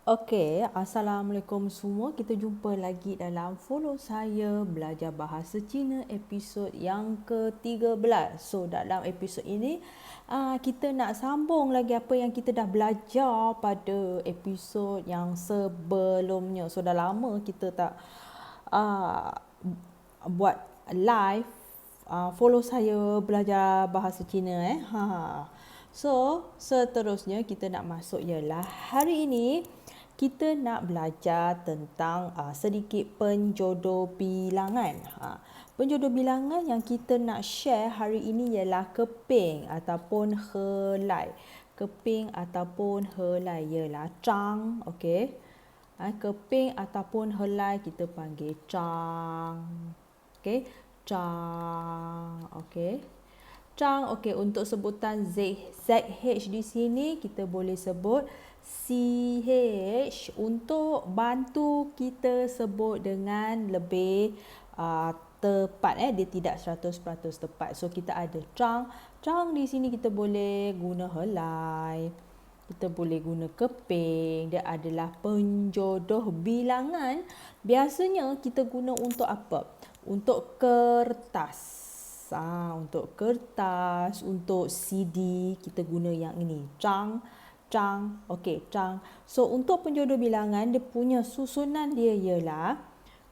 Okey, Assalamualaikum semua. Kita jumpa lagi dalam Follow Saya Belajar Bahasa Cina episod yang ke-13. So, dalam episod ini, kita nak sambung lagi apa yang kita dah belajar pada episod yang sebelumnya. So, dah lama kita tak uh, buat live follow saya belajar bahasa Cina So, seterusnya kita nak masuk ialah hari ini kita nak belajar tentang sedikit penjodoh bilangan. Penjodoh bilangan yang kita nak share hari ini ialah keping ataupun helai. Keping ataupun helai ialah cang, okey. Keping ataupun helai kita panggil cang. Okey, cang. Okey. Cang, okey, untuk sebutan ZH di sini kita boleh sebut CH. Untuk bantu kita sebut dengan lebih tepat, dia tidak 100% tepat. So kita ada cang. Cang di sini kita boleh guna helai, kita boleh guna keping. Dia adalah penjodoh bilangan. Biasanya kita guna untuk apa? Untuk kertas. Untuk kertas, untuk CD kita guna yang ini. Cang. Okey, cang. So untuk penjodoh bilangan dia punya susunan dia ialah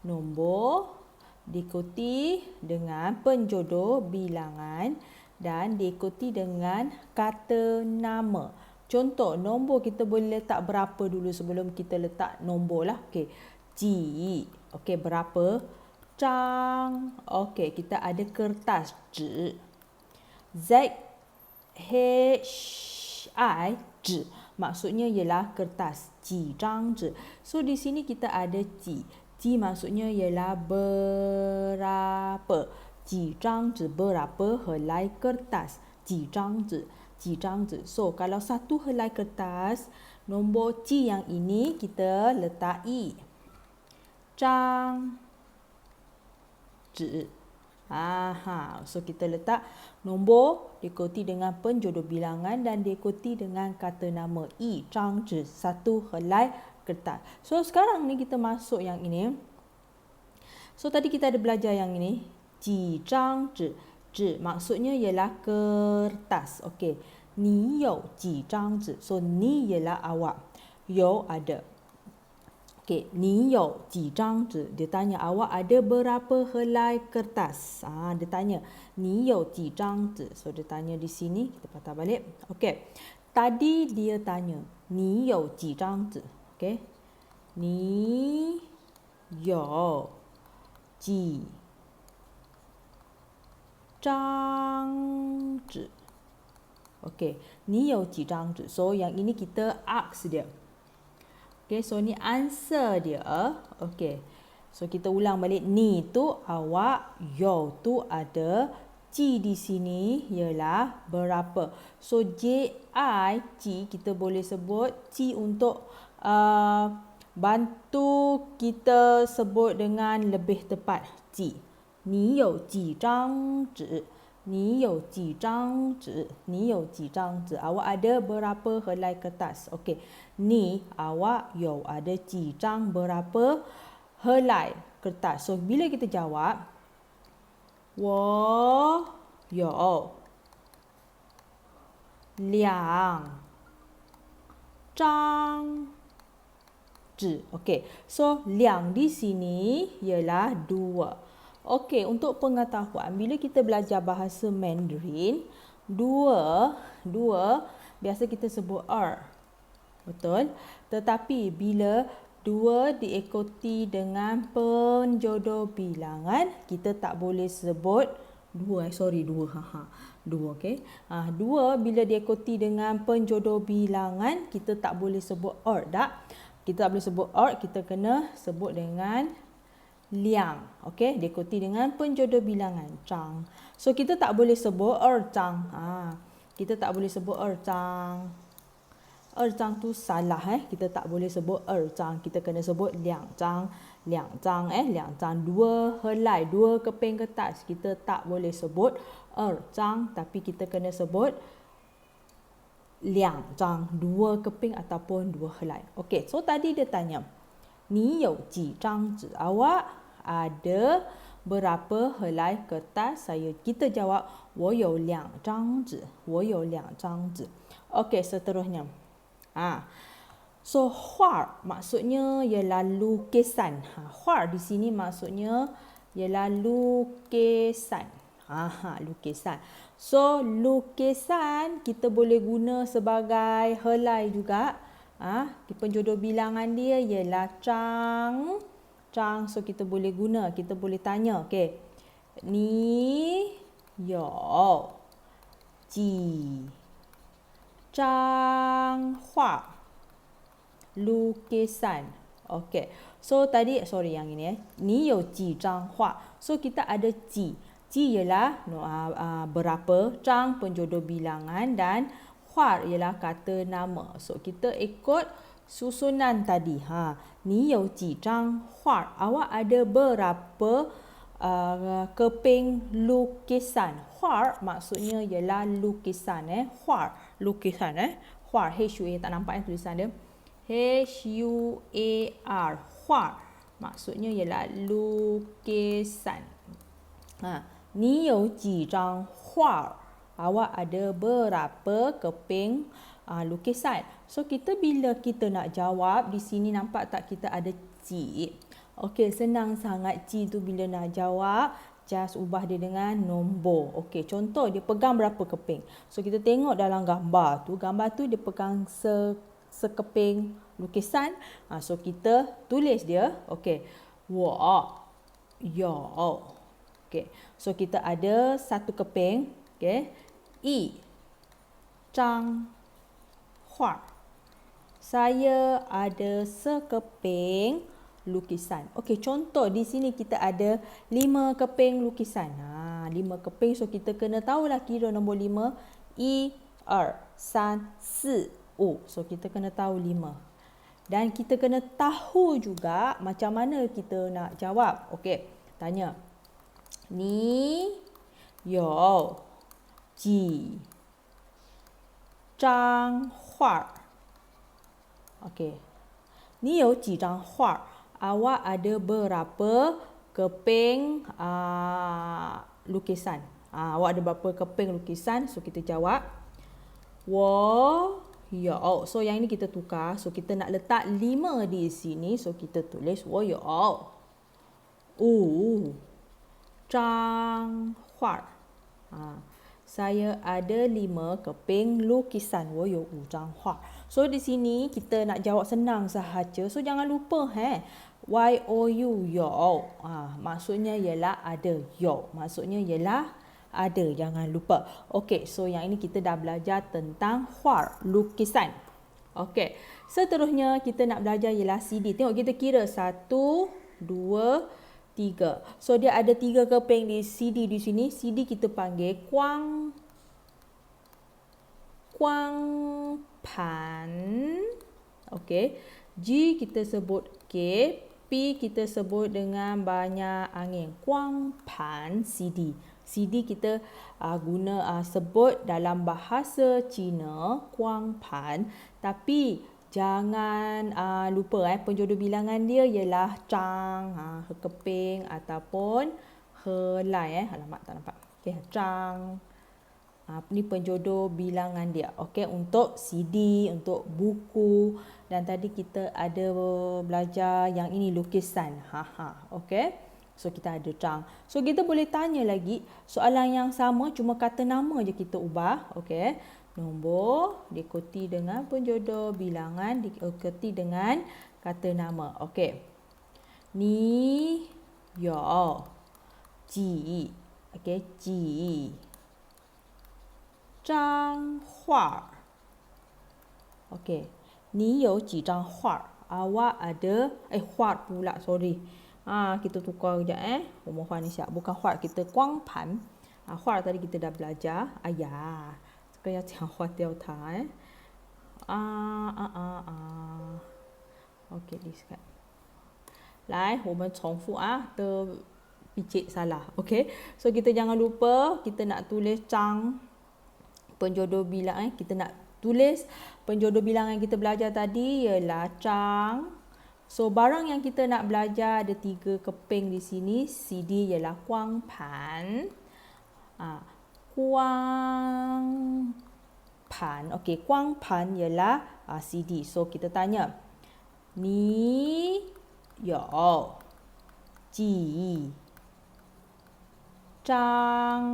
nombor diikuti dengan penjodoh bilangan dan diikuti dengan kata nama. Contoh, nombor kita boleh letak berapa dulu sebelum kita letak nombor lah. Okey, ji. Okey, berapa? Cang. Okey, kita ada kertas. Zhi. Z H I zhi. Maksudnya ialah kertas. Ji zhang zhi. So di sini kita ada ji. Ji maksudnya ialah berapa. Ji zhang zhi, berapa helai kertas. Ji zhang zhi. Ji zhang zhi. So kalau satu helai kertas, nombor ji yang ini kita letak i. Zhang zhi. So kita letak nombor diikuti dengan penjodoh bilangan dan diikuti dengan kata nama i, zhang zhi, satu helai kertas. So sekarang ni kita masuk yang ini. So tadi kita ada belajar yang ini, ji zhang zhi. Zhi maksudnya ialah kertas. Okey, ni you ji zhang zhi. So ni ialah awak, you ada. Okey, ni you ji zhang zhi. Dia tanya awak ada berapa helai kertas. Dia tanya ni you ji zhang zhi. So dia tanya di sini, kita patah balik. Okey. Tadi dia tanya ni you ji zhang zhi. Okey. Ni you ji zhang zhi. Okey, ni you ji zhang zhi. So yang ini kita ask dia. Okay, so ni answer dia. Okay, so kita ulang balik. Ni tu awak, you tu ada, ji di sini ialah berapa. So J-I, ji kita boleh sebut ji untuk bantu kita sebut dengan lebih tepat. Ji. Ni you ji zhang zhi. Ni you ji zhang zhi. Ni you ji zhang zhi. Awak ada berapa helai kertas? Okey. Ni awak, you ada ji zhang berapa helai kertas. So bila kita jawab, wo you liang zhang zhi. Okey. So liang di sini ialah dua. Okey, untuk pengetahuan, bila kita belajar bahasa Mandarin, dua biasa kita sebut betul? Tetapi bila dua diikuti dengan penjodoh bilangan, kita tak boleh sebut dua. Dua, okey. Dua bila diikuti dengan penjodoh bilangan, kita tak boleh sebut tak? Kita tak boleh sebut kita kena sebut dengan liang. Okey, diikuti dengan penjodoh bilangan zhang. So kita tak boleh sebut zhang. Kita tak boleh sebut zhang. Zhang tu salah Kita tak boleh sebut zhang. Kita kena sebut liang zhang. Liang zhang dua helai, dua keping kertas. Kita tak boleh sebut zhang, tapi kita kena sebut 两张 dua keping ataupun dua helai. Okey, so tadi dia tanya, ni you ji zhang zi? Awak ada berapa helai kertas? Kita jawab, 我有两张纸，我有两张纸. Okey, seterusnya. So, hua maksudnya ialah lukisan. Hua di sini maksudnya ialah lukisan. Lukisan. So, lukisan kita boleh guna sebagai helai juga. Penjodoh bilangan dia ialah zhang. Zhang, so kita boleh guna, kita boleh tanya. Okay. Ni you ji zhang hua. Lukisan. Okay. So, tadi, yang ini Ni you ji zhang hua. So, kita ada ji. Ji ialah berapa, zhang penjodoh bilangan dan hua ialah kata nama. So kita ikut susunan tadi. Ni you ji zhang hua. Awak ada berapa keping lukisan? Hua maksudnya ialah lukisan. Hua, lukisan. Hua, H-U-A, tak nampak tulisan dia. H-U-A-R. Hua maksudnya ialah lukisan. Ni you ji zhang hua. Awak ada berapa keping lukisan? So, bila kita nak jawab, di sini nampak tak kita ada ji. Okey, senang sangat ji tu bila nak jawab, just ubah dia dengan nombor. Okey, contoh dia pegang berapa keping. So, kita tengok dalam gambar tu dia pegang sekeping lukisan. So, kita tulis dia. Okey, 我有. Okay. So, kita ada satu keping. Okay. 一张画. Saya ada sekeping lukisan. Okey, contoh di sini kita ada 5 keping lukisan. 5 keping. So, kita kena tahulah kira nombor 5. 1, 2, 3, 4, 5. So, kita kena tahu 5. Dan kita kena tahu juga macam mana kita nak jawab. Okey, tanya. Ni you ji zhang hua. Okey. Ni you ji zhang hua. Awak ada berapa keping lukisan? Awak ada berapa keping lukisan? So, kita jawab, 我有. So, yang ini kita tukar. So, kita nak letak 5 di sini. So, kita tulis 我有5张画. Saya ada 5 keping lukisan. 我有5张画. So, di sini kita nak jawab senang sahaja. So, jangan lupa Y-O-U, you. Maksudnya ialah ada. You. Maksudnya ialah ada. Jangan lupa. Okey, so yang ini kita dah belajar tentang hua, lukisan. Okey, seterusnya kita nak belajar ialah CD. Tengok kita kira 1, 2, 3. So, dia ada 3 keping di CD di sini. CD kita panggil kuang pan. Okey. G kita sebut K. P kita sebut dengan banyak angin. Kuang pan CD. CD kita sebut dalam bahasa Cina kuang pan. Tapi jangan lupa penjodoh bilangan dia ialah zhang, keping ataupun helai. Alamak, tak nampak. Okey, zhang. Ni penjodoh bilangan dia. Okey, untuk CD, untuk buku, dan tadi kita ada belajar yang ini lukisan. Okey. So, kita ada zhang. So, kita boleh tanya lagi soalan yang sama, cuma kata nama je kita ubah. Okey. Nombor diikuti dengan penjodoh bilangan, diikuti dengan kata nama. Okey. Ni you ji. Okey, ji zhang hua. Okey. Ni you ji zhang hua. Awak ada hua pula, sorry. Kita tukar kejap Pemohon ni siap. Bukan hua, kita kuang pan. Hua tadi kita dah belajar. Ayah. 这个要讲话掉它OK, this kan. 来，我们重复terpicit salah. OK. So, kita jangan lupa kita nak tulis zhang penjodoh bilangan. Kita nak Tulis penjodoh bilangan yang kita belajar tadi ialah Chang. So barang yang kita nak belajar ada 3 keping di sini. CD ialah Kuang Pan. Kuang Pan. Okey, Kuang Pan ialah CD. So kita tanya. Ni yo ji Zhang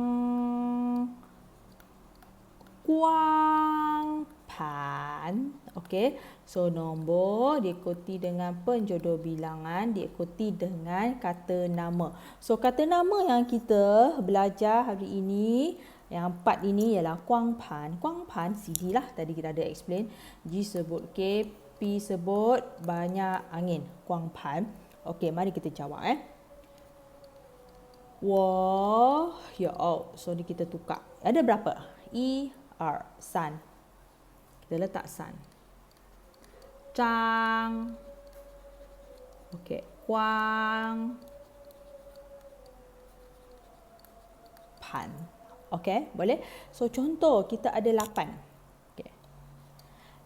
Kuang Pan. Okey. So nombor diikuti dengan penjodoh bilangan, diikuti dengan kata nama. So kata nama yang kita belajar hari ini, yang 4 ini ialah Kuang Pan. Kuang Pan CD lah, tadi kita ada explain. G sebut K, P sebut banyak angin. Kuang Pan. Okey, mari kita jawab Wo yo. So ni kita tukar. Ada berapa? san. Kita letak san. Zhang. Okey, Kuang Pan. Okey, boleh? So contoh kita ada 8. Okey.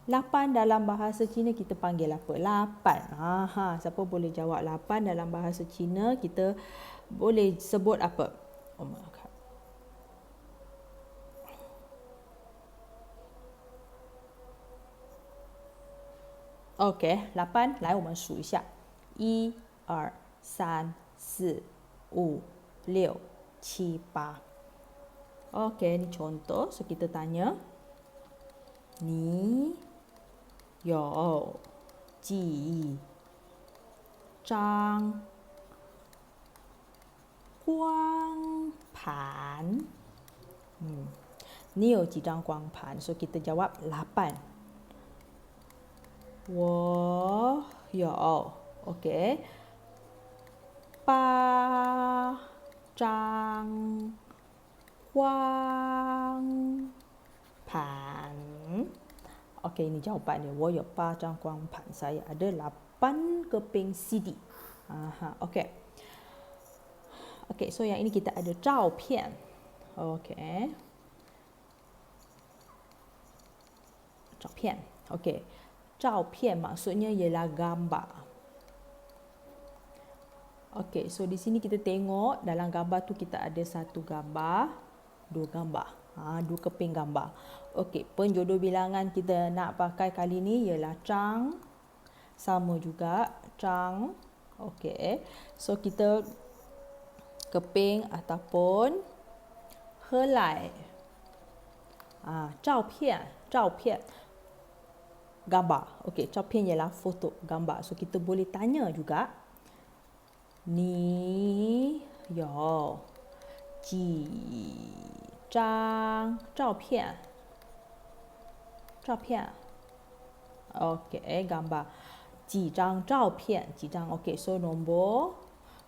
8 dalam bahasa Cina kita panggil apa? 8. Siapa boleh jawab 8 dalam bahasa Cina kita boleh sebut apa? Oh my god. OK， 8，来我们数一下，1、2、3、4、5、6、7、8。OK， ni contoh. So kita tanya, ni有几张光盘？你有几张光盘？ So kita jawab 8。我有 OK 8张光盘 OK, ini jawapan dia. 我有8张光盘. Saya ada 8 keping CD. OK. OK, so yang ini kita ada 照片. OK. 照片. OK. 照片 maksudnya ialah gambar. Okey, so di sini kita tengok dalam gambar tu kita ada 1 gambar, 2 gambar. 2 keping gambar. Okey, penjodoh bilangan kita nak pakai kali ni ialah Zhang. Sama juga Zhang. Okey. So kita keping ataupun helai. 照片 gambar. Okey, 照片 ialah foto, gambar. So kita boleh tanya juga, ni有几张照片？照片 Okey, gambar. 几张照片？几张 Okey, so nombor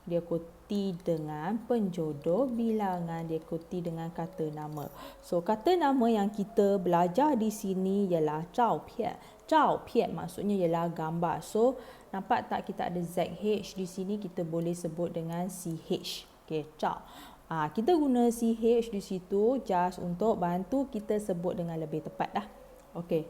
diikuti dengan penjodoh bilangan, diikuti dengan kata nama. So kata nama yang kita belajar di sini ialah 照片. 照片 maksudnya ialah gambar. So nampak tak kita ada ZH di sini, kita boleh sebut dengan CH. Okey, 照. Kita guna CH di situ just untuk bantu kita sebut dengan lebih tepat lah. Okey.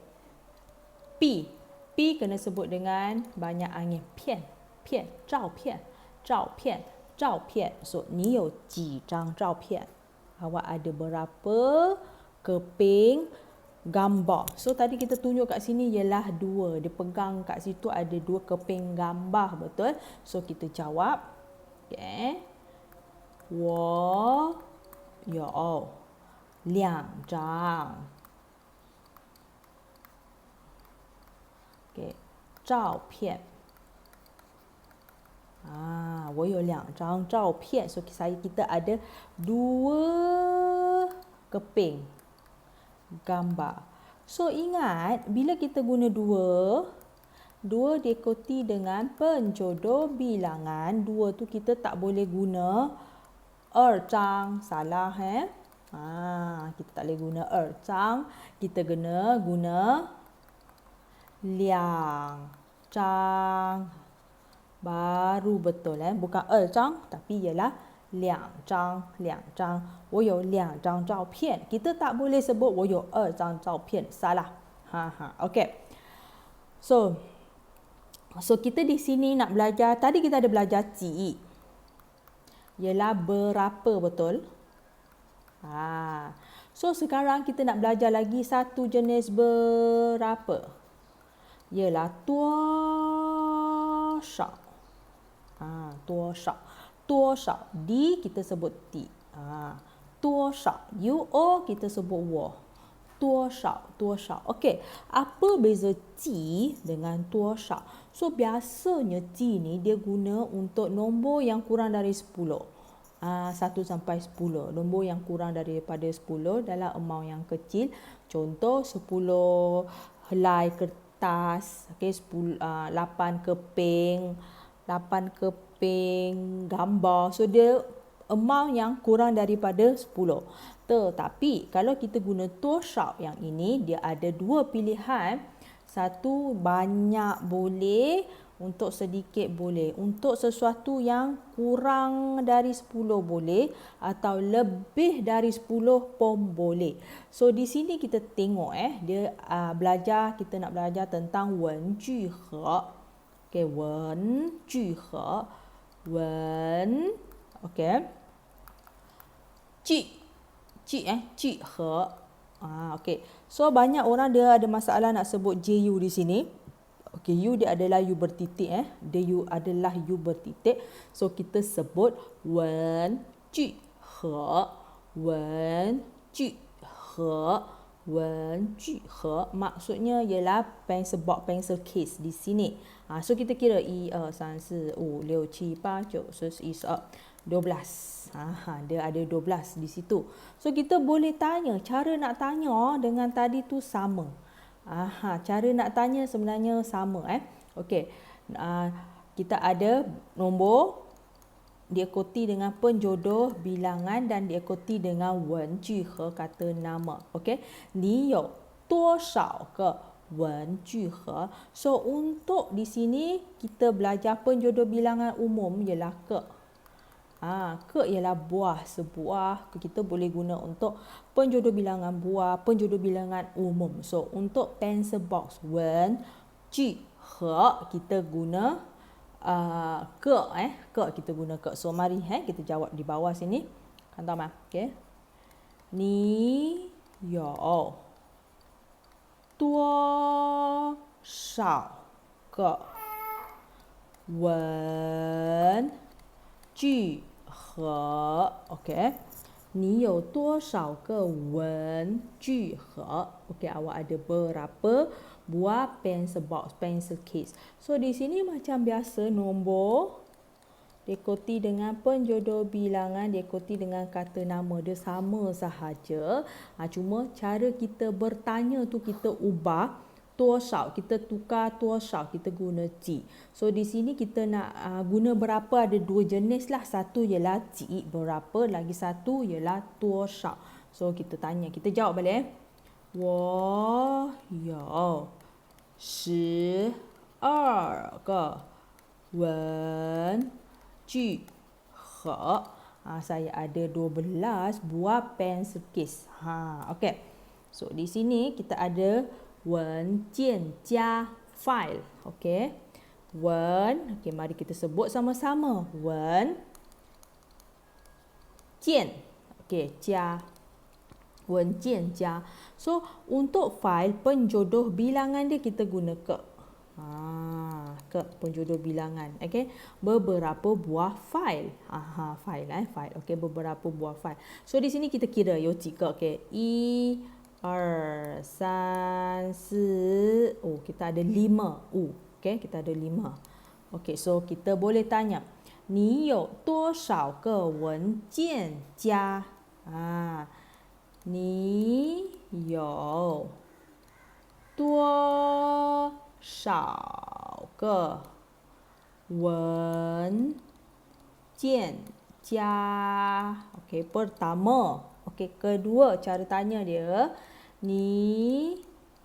P. P kena sebut dengan banyak angin. 片 片 照片 照片 照片. So, 你有几张照片? Awak ada berapa keping gambar? So, tadi kita tunjuk kat sini ialah 2. Dia pegang kat situ ada 2 keping gambar, betul? So, kita jawab. Okay. 我有2张 okay, 照片。我有2张照片. So kita ada 2 keping gambar. So ingat bila kita guna 2 diikuti dengan penjodoh bilangan. 2 tu kita tak boleh guna 2张, salah kita tak boleh guna 2张, kita kena guna 2张. Baru betul bukan 2张 tapi ialah 2张2张. 我有2张照片. Kita tak boleh sebut 我有2张照片, salah. Okey. So kita di sini nak belajar, tadi kita ada belajar ci. Ialah berapa, betul? So sekarang kita nak belajar lagi satu jenis berapa. Ialah tuo shao. Tuo shao. Tuo shao. Di kita sebut ti. Tuo shao. U-O kita sebut wo. Tuo shao. Tuo shao. Okey. Apa beza ci dengan tuo shao? So biasanya ci ni dia guna untuk nombor yang kurang dari 10. 1 sampai 10. Nombor yang kurang daripada 10 dalam amount yang kecil. Contoh 10 helai kertas, okey, 8 keping, 8 keping gambar. So dia amount yang kurang daripada 10. Tetapi kalau kita guna tuo shao yang ini, dia ada dua pilihan. Satu, banyak boleh, untuk sedikit boleh. Untuk sesuatu yang kurang dari 10 boleh, atau lebih dari 10 pun boleh. So di sini kita tengok dia kita nak belajar tentang wen ju he. Okey, wen ju he. Wen, okey. Ci he. Okey. So banyak orang dia ada masalah nak sebut JU di sini. Okey, U dia adalah U bertitik Dia U adalah U bertitik. So kita sebut wen ju he. Wen ju he. Wen ju he. Maksudnya ialah pencil box, pencil case di sini. So kita kira 1 2 3 4 5 6 7 8 9 10 12. Dia ada 12 di situ. So kita boleh tanya, cara nak tanya dengan tadi tu sama. Cara nak tanya sebenarnya sama Okey. Kita ada nombor diikuti dengan penjodoh bilangan dan diikuti dengan wen ju he, kata nama. Okey. Ni you tuo shao ke wen ju he. So untuk di sini kita belajar penjodoh bilangan umum ialah ke. Ke ialah buah, sebuah. Kita boleh guna untuk penjodoh bilangan buah, penjodoh bilangan umum. So untuk pencil box wen ju he kita guna ke kita guna ke. So mari kita jawab di bawah sini. Kan tahu mah? Okey. Ni you tuo shao ke wen ju he. Okey. Ni you tuo shao ke wen ju he. Okey, awak ada berapa buah pencil box, pencil case. So di sini macam biasa, nombor diikuti dengan penjodoh bilangan, diikuti dengan kata nama, dia sama sahaja. Cuma cara kita bertanya tu kita ubah. Tuo shao, kita tukar tuo shao, kita guna ci. So di sini kita nak guna berapa, ada dua jenis lah. Satu ialah ci berapa, lagi satu ialah tuo shao. So kita tanya, kita jawab balik. 我有12个文具盒. Saya ada 12 buah pencil case. Okey. So di sini kita ada 文件加 file. Okey. Wen, okey, mari kita sebut sama-sama. Wen jian. Okey, jia. Wen jian jia. So untuk file penjodoh bilangan dia kita guna ke. Ke penjodoh bilangan. Okey. Beberapa buah file. File. Okey, beberapa buah file. So di sini kita kira yo tiga. Okey. 1 2 3 4. Kita ada 5. Okey, kita ada 5. Okey, so kita boleh tanya, 你有多少个文件夹？你有多少个文件夹？ Okey, pertama. Okey, kedua cara tanya dia, 你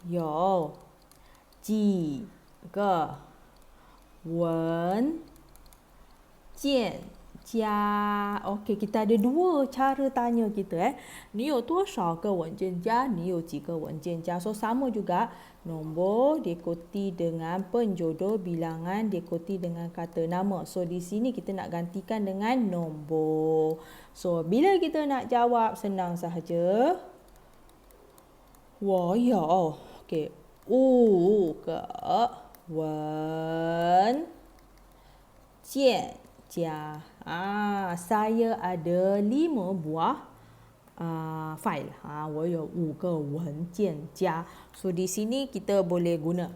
有几个文件家. Okey, kita ada dua cara tanya kita. 你有多少个文件夹？你有几个文件夹? So, sama juga. Nombor diikuti dengan penjodoh bilangan diikuti dengan kata nama. So, di sini kita nak gantikan dengan nombor. So, bila kita nak jawab, senang sahaja. 我有 okey 5个文件夹. Saya ada 5 buah file. 我有5个文件夹. So di sini kita boleh guna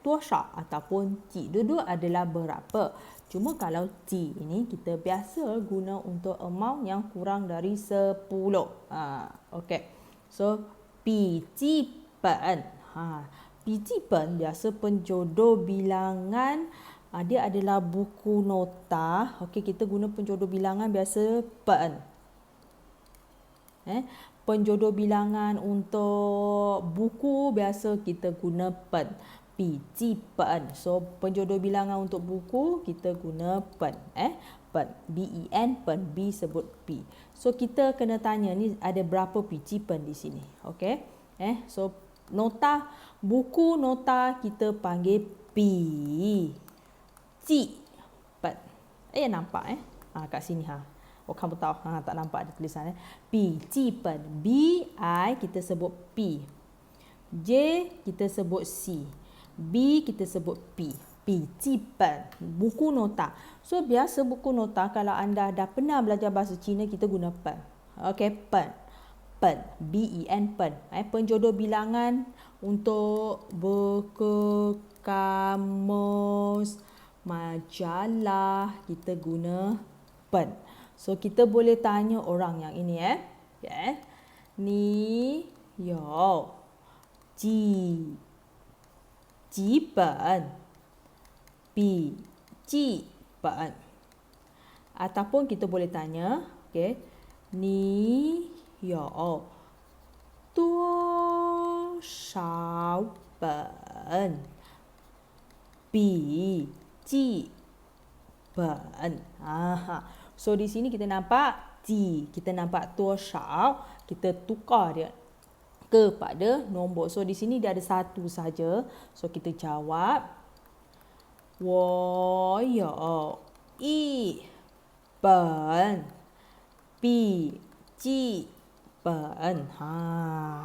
多少 ataupun 几. Dua-dua adalah berapa. Cuma kalau 几 ini kita biasa guna untuk amount yang kurang dari 10. Okey. So 笔记本. 笔记本 biasa penjodoh bilangan. Dia adalah buku nota. Okey, kita guna penjodoh bilangan biasa pen. Penjodoh bilangan untuk buku biasa kita guna pen. 笔记本. So penjodoh bilangan untuk buku kita guna pen. Pen. B-E-N, pen. B sebut P. So kita kena tanya ni ada berapa biji pen di sini. Okey. So nota, buku nota kita panggil P. Ji pen. Nampak kat sini kan tahu tak nampak ada tulisan P ji pen. B I kita sebut P. J kita sebut C. B kita sebut P. P ji pen. Buku nota. So biasa buku nota kalau anda dah pernah belajar bahasa Cina kita guna pen. Okey, pen. Pen. B E N pen. Penjodoh bilangan untuk buku, kamus, majalah kita guna pen. So kita boleh tanya orang yang ini Ni yo ji pen. Bi ji pen. Ataupun kita boleh tanya, okey, ni yo duo shao pen bi ji pen. So di sini kita nampak ji, kita nampak duo shao, kita tukar dia kepada nombor. So di sini dia ada satu saja. So kita jawab 我有一本笔记本.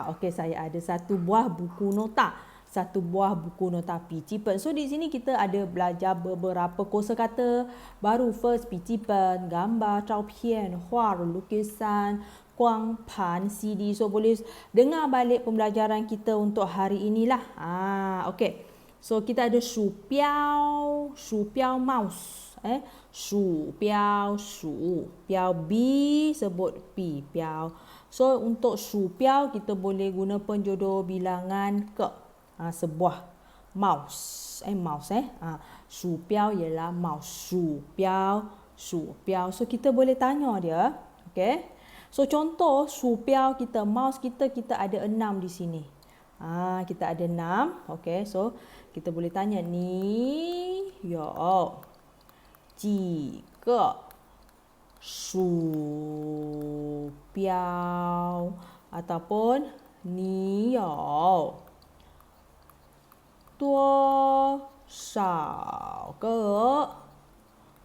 Okey, saya ada satu buah buku nota. Satu buah buku nota pijipen. So di sini kita ada belajar beberapa kosakata baru. First pijipen, gambar, 照片, 画, lukisan, 光盘, CD. So boleh dengar balik pembelajaran kita untuk hari inilah. Okey. So kita ada 鼠标 mouse. 鼠标 标 B sebut P 标. So untuk 鼠标 kita boleh guna penjodoh bilangan ke. Sebuah mouse. Mouse 鼠标 ialah mouse. 鼠标. So kita boleh tanya dia. Okey. So contoh 鼠标 kita, mouse kita ada 6 di sini. Kita ada 6. Okey. So kita boleh tanya ni yo ji ge shu biao ataupun ni yo duo shao ge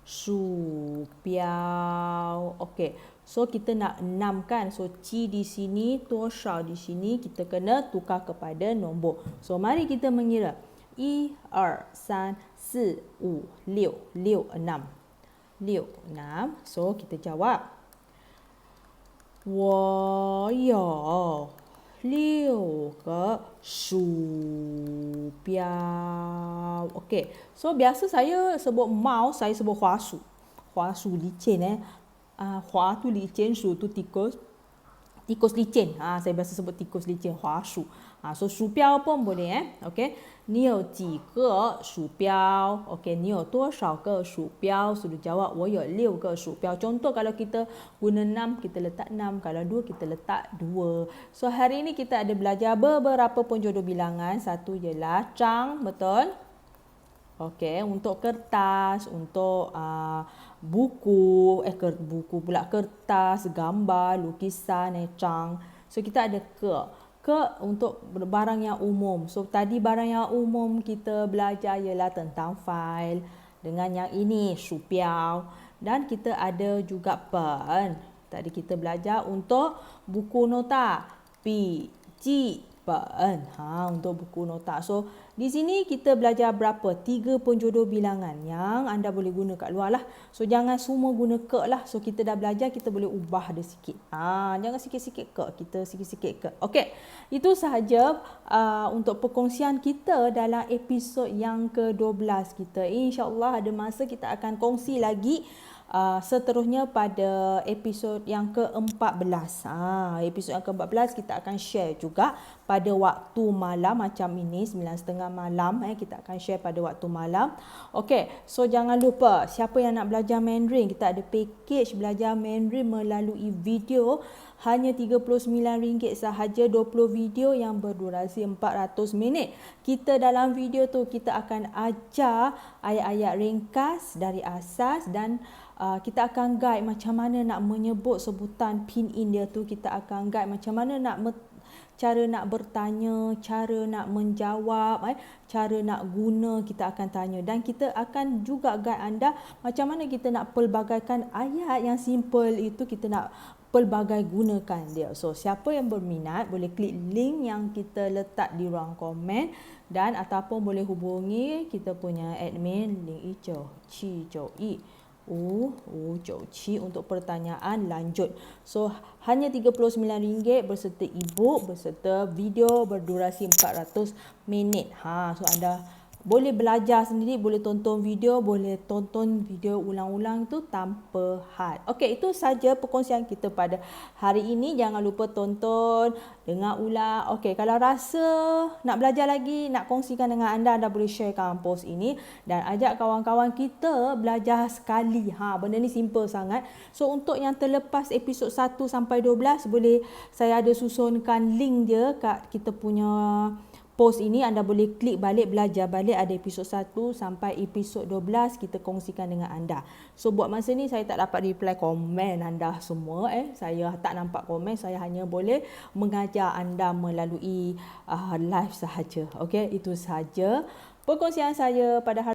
shu biao. Okey. So kita nak 6 kan. So ci di sini, duo shao di sini kita kena tukar kepada nombor. So mari kita mengira. 1 2 3 4 5 6 6 6. So kita jawab 我有6个鼠标. Okey. So biasa saya sebut mouse, saya sebut 滑鼠. 滑鼠 licin 滑 tu licin, 鼠 tu tikus. Tikus licin. Saya biasa sebut tikus licin, 滑鼠. So 鼠标 pun boleh Okey. 你有几个鼠标? Okey, 你有多少个鼠标? Sudah jawab, 我有6个鼠标. Contoh kalau kita guna 6, kita letak 6. Kalau 2, kita letak 2. So hari ini kita ada belajar beberapa penjodoh bilangan. Satu ialah cang, betul? Okey, untuk kertas, untuk buku, buku pula, kertas, gambar, lukisan, ecang. So kita ada ke untuk barang yang umum. So tadi barang yang umum kita belajar ialah tentang fail. Dengan yang ini supiao, dan kita ada juga pen. Tadi kita belajar untuk buku nota, pi, ci, pen. Untuk buku nota. So di sini kita belajar berapa? 3 penjodoh bilangan yang anda boleh guna kat luar lah. So jangan semua guna ke lah. So kita dah belajar, kita boleh ubah dia sikit. Jangan sikit-sikit ke, kita sikit-sikit ke. Okey, itu sahaja untuk perkongsian kita dalam episod yang ke-12 kita. InsyaAllah ada masa kita akan kongsi lagi seterusnya pada episod yang ke-14. Episod yang ke-14 kita akan share juga pada waktu malam macam ini, 9.30 malam. Kita akan share pada waktu malam. Okey, so jangan lupa siapa yang nak belajar Mandarin, kita ada package belajar Mandarin melalui video hanya RM39 sahaja, 20 video yang berdurasi 400 minit. Kita dalam video tu kita akan ajar ayat-ayat ringkas dari asas, dan kita akan guide macam mana nak menyebut sebutan pin in dia tu. Kita akan guide macam mana cara nak bertanya, cara nak menjawab, cara nak guna kita akan tanya. Dan kita akan juga guide anda macam mana kita nak pelbagaikan ayat yang simple itu, kita nak pelbagai gunakan dia. So siapa yang berminat boleh klik link yang kita letak di ruang komen, dan ataupun boleh hubungi kita punya admin Ling Ijo Chi Jo I Zhou Qi untuk pertanyaan lanjut. So hanya RM39 berserta e-book, berserta video berdurasi 400 minit. So anda boleh belajar sendiri, boleh tonton video ulang-ulang tu tanpa had. Okey, itu saja perkongsian kita pada hari ini. Jangan lupa tonton, dengar ulang. Okey, kalau rasa nak belajar lagi, nak kongsikan dengan anda boleh sharekan post ini dan ajak kawan-kawan kita belajar sekali. Benda ni simple sangat. So untuk yang terlepas episod 1 sampai 12, boleh saya ada susunkan link dia kat kita punya post ini. Anda boleh klik balik, belajar balik. Ada episod 1 sampai episod 12 kita kongsikan dengan anda. So buat masa ni saya tak dapat reply komen anda semua. Saya tak nampak komen. Saya hanya boleh mengajar anda melalui live sahaja. Okey, itu sahaja perkongsian saya pada hari